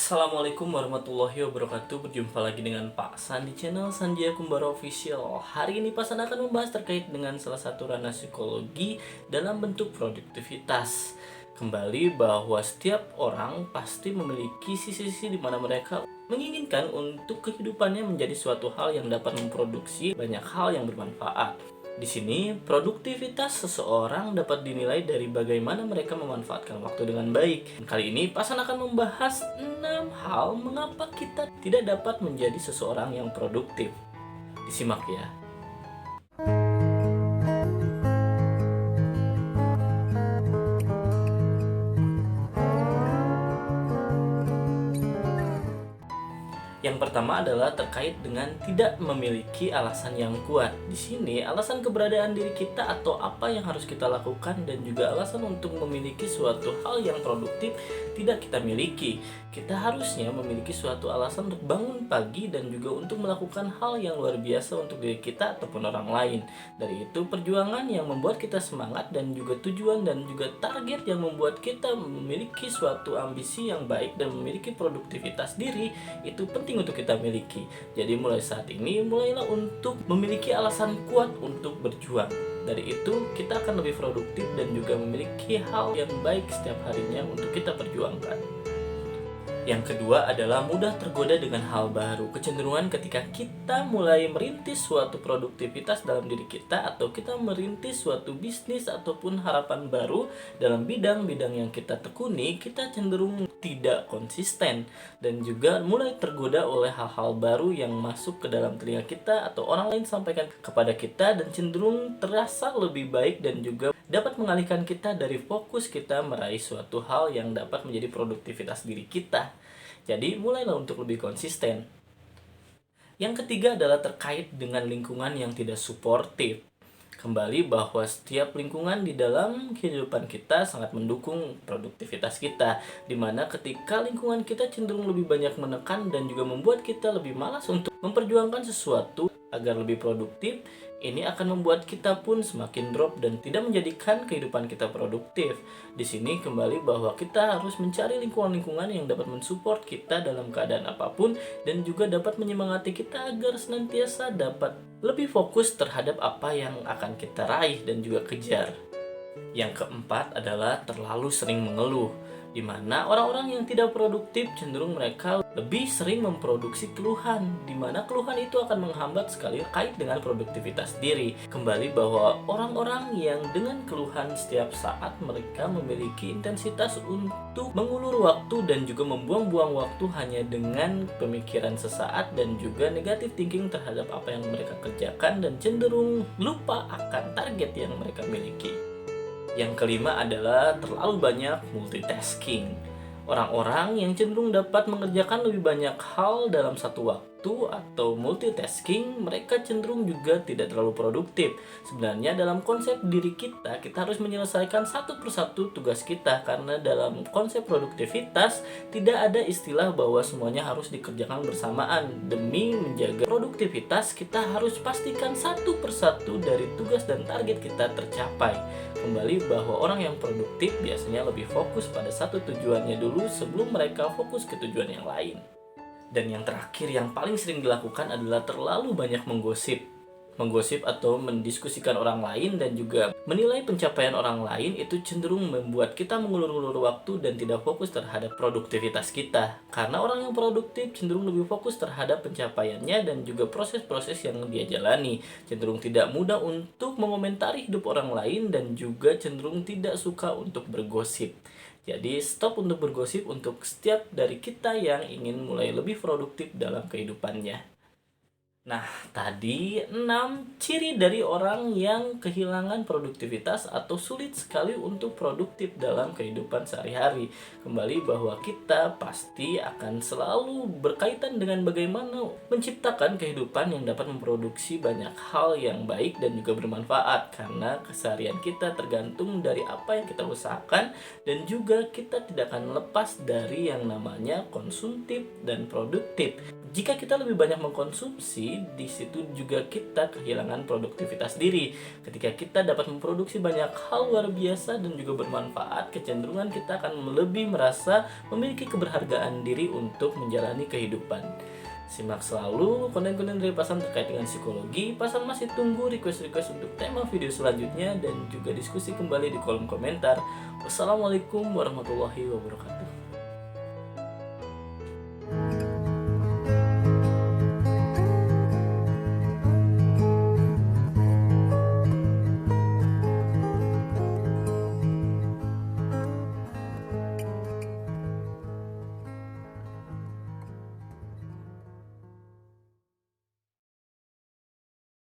Assalamualaikum warahmatullahi wabarakatuh. Berjumpa lagi dengan Pak San di channel Sanjaya Kumbara Official. Hari ini Pak San akan membahas terkait dengan salah satu ranah psikologi dalam bentuk produktivitas. Kembali bahwa setiap orang pasti memiliki sisi-sisi di mana mereka menginginkan untuk kehidupannya menjadi suatu hal yang dapat memproduksi banyak hal yang bermanfaat. Di sini, produktivitas seseorang dapat dinilai dari bagaimana mereka memanfaatkan waktu dengan baik. Kali ini, Pasan akan membahas 6 hal mengapa kita tidak dapat menjadi seseorang yang produktif. Disimak ya. Yang pertama adalah terkait dengan tidak memiliki alasan yang kuat. Di sini, alasan keberadaan diri kita atau apa yang harus kita lakukan dan juga alasan untuk memiliki suatu hal yang produktif tidak kita miliki. Kita harusnya memiliki suatu alasan untuk bangun pagi dan juga untuk melakukan hal yang luar biasa untuk diri kita ataupun orang lain. Dari itu, perjuangan yang membuat kita semangat dan juga tujuan dan juga target yang membuat kita memiliki suatu ambisi yang baik dan memiliki produktivitas diri itu penting untuk kita miliki. Jadi mulai saat ini, mulailah untuk memiliki alasan kuat untuk berjuang. Dari itu, kita akan lebih produktif dan juga memiliki hal yang baik setiap harinya untuk kita perjuangkan. Yang kedua adalah mudah tergoda dengan hal baru. Kecenderungan ketika kita mulai merintis suatu produktivitas dalam diri kita atau kita merintis suatu bisnis ataupun harapan baru dalam bidang-bidang yang kita tekuni, kita cenderung tidak konsisten dan juga mulai tergoda oleh hal-hal baru yang masuk ke dalam telinga kita atau orang lain sampaikan kepada kita dan cenderung terasa lebih baik dan juga dapat mengalihkan kita dari fokus kita meraih suatu hal yang dapat menjadi produktivitas diri kita. Jadi mulailah untuk lebih konsisten. Yang ketiga adalah terkait dengan lingkungan yang tidak suportif. Kembali bahwa setiap lingkungan di dalam kehidupan kita sangat mendukung produktivitas kita, dimana ketika lingkungan kita cenderung lebih banyak menekan dan juga membuat kita lebih malas untuk memperjuangkan sesuatu agar lebih produktif, ini akan membuat kita pun semakin drop dan tidak menjadikan kehidupan kita produktif. Di sini kembali bahwa kita harus mencari lingkungan-lingkungan yang dapat mensupport kita dalam keadaan apapun dan juga dapat menyemangati kita agar senantiasa dapat lebih fokus terhadap apa yang akan kita raih dan juga kejar. Yang keempat adalah terlalu sering mengeluh, di mana orang-orang yang tidak produktif cenderung mereka lebih sering memproduksi keluhan, di mana keluhan itu akan menghambat sekali kait dengan produktivitas diri. Kembali bahwa orang-orang yang dengan keluhan setiap saat mereka memiliki intensitas untuk mengulur waktu dan juga membuang-buang waktu hanya dengan pemikiran sesaat dan juga negatif thinking terhadap apa yang mereka kerjakan dan cenderung lupa akan target yang mereka miliki. Yang kelima adalah terlalu banyak multitasking. Orang-orang yang cenderung dapat mengerjakan lebih banyak hal dalam satu waktu atau multitasking, mereka cenderung juga tidak terlalu produktif. Sebenarnya dalam konsep diri kita harus menyelesaikan satu persatu tugas kita, karena dalam konsep produktivitas tidak ada istilah bahwa semuanya harus dikerjakan bersamaan. Demi menjaga produktivitas, kita harus pastikan satu persatu dari tugas dan target kita tercapai. Kembali bahwa orang yang produktif biasanya lebih fokus pada satu tujuannya dulu sebelum mereka fokus ke tujuan yang lain. Dan yang terakhir yang paling sering dilakukan adalah terlalu banyak menggosip atau mendiskusikan orang lain dan juga menilai pencapaian orang lain itu cenderung membuat kita mengulur-ulur waktu dan tidak fokus terhadap produktivitas kita. Karena orang yang produktif cenderung lebih fokus terhadap pencapaiannya dan juga proses-proses yang dia jalani. Cenderung tidak mudah untuk mengomentari hidup orang lain dan juga cenderung tidak suka untuk bergosip. Jadi stop untuk bergosip untuk setiap dari kita yang ingin mulai lebih produktif dalam kehidupannya. Nah, tadi 6 ciri dari orang yang kehilangan produktivitas atau sulit sekali untuk produktif dalam kehidupan sehari-hari. Kembali bahwa kita pasti akan selalu berkaitan dengan bagaimana menciptakan kehidupan yang dapat memproduksi banyak hal yang baik dan juga bermanfaat. Karena keseharian kita tergantung dari apa yang kita usahakan dan juga kita tidak akan lepas dari yang namanya konsumtif dan produktif. Jika kita lebih banyak mengkonsumsi, Tapi di situ juga kita kehilangan produktivitas diri. Ketika kita dapat memproduksi banyak hal luar biasa dan juga bermanfaat, kecenderungan kita akan lebih merasa memiliki keberhargaan diri untuk menjalani kehidupan. Simak selalu konten-konten dari Pasan terkait dengan psikologi. Pasan masih tunggu request-request untuk tema video selanjutnya dan juga diskusi kembali di kolom komentar. Wassalamualaikum warahmatullahi wabarakatuh.